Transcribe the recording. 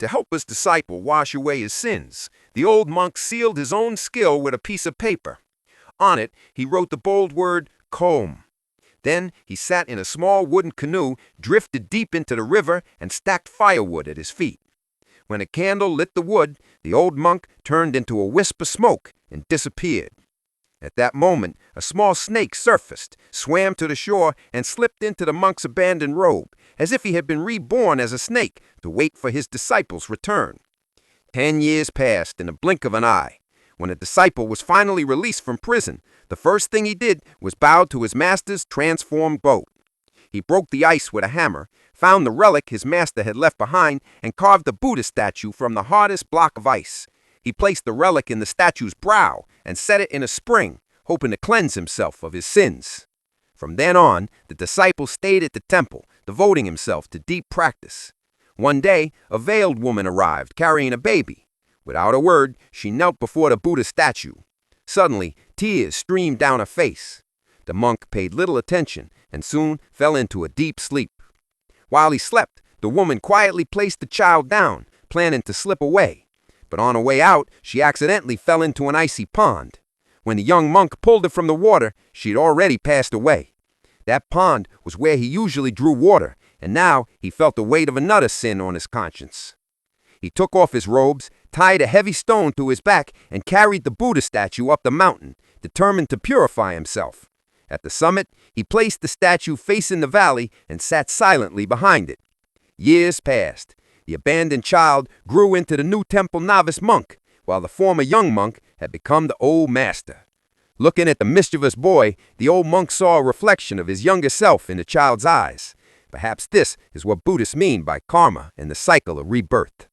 To help his disciple wash away his sins, the old monk sealed his own skill with a piece of paper. On it, he wrote the bold word, "Comb." Then he sat in a small wooden canoe, drifted deep into the river, and stacked firewood at his feet. When a candle lit the wood, the old monk turned into a wisp of smoke and disappeared. At that moment, a small snake surfaced, swam to the shore, and slipped into the monk's abandoned robe, as if he had been reborn as a snake to wait for his disciple's return. 10 years passed in the blink of an eye. When a disciple was finally released from prison, the first thing he did was bow to his master's transformed boat. He broke the ice with a hammer, found the relic his master had left behind, and carved a Buddha statue from the hardest block of ice. He placed the relic in the statue's brow and set it in a spring, hoping to cleanse himself of his sins. From then on, the disciple stayed at the temple, devoting himself to deep practice. One day, a veiled woman arrived, carrying a baby. Without a word, she knelt before the Buddha statue. Suddenly, tears streamed down her face. The monk paid little attention and soon fell into a deep sleep. While he slept, the woman quietly placed the child down, planning to slip away. But on her way out, she accidentally fell into an icy pond. When the young monk pulled her from the water, she had already passed away. That pond was where he usually drew water, and now he felt the weight of another sin on his conscience. He took off his robes, tied a heavy stone to his back, and carried the Buddha statue up the mountain, determined to purify himself. At the summit, he placed the statue facing the valley and sat silently behind it. Years passed. The abandoned child grew into the new temple novice monk, while the former young monk had become the old master. Looking at the mischievous boy, the old monk saw a reflection of his younger self in the child's eyes. Perhaps this is what Buddhists mean by karma and the cycle of rebirth.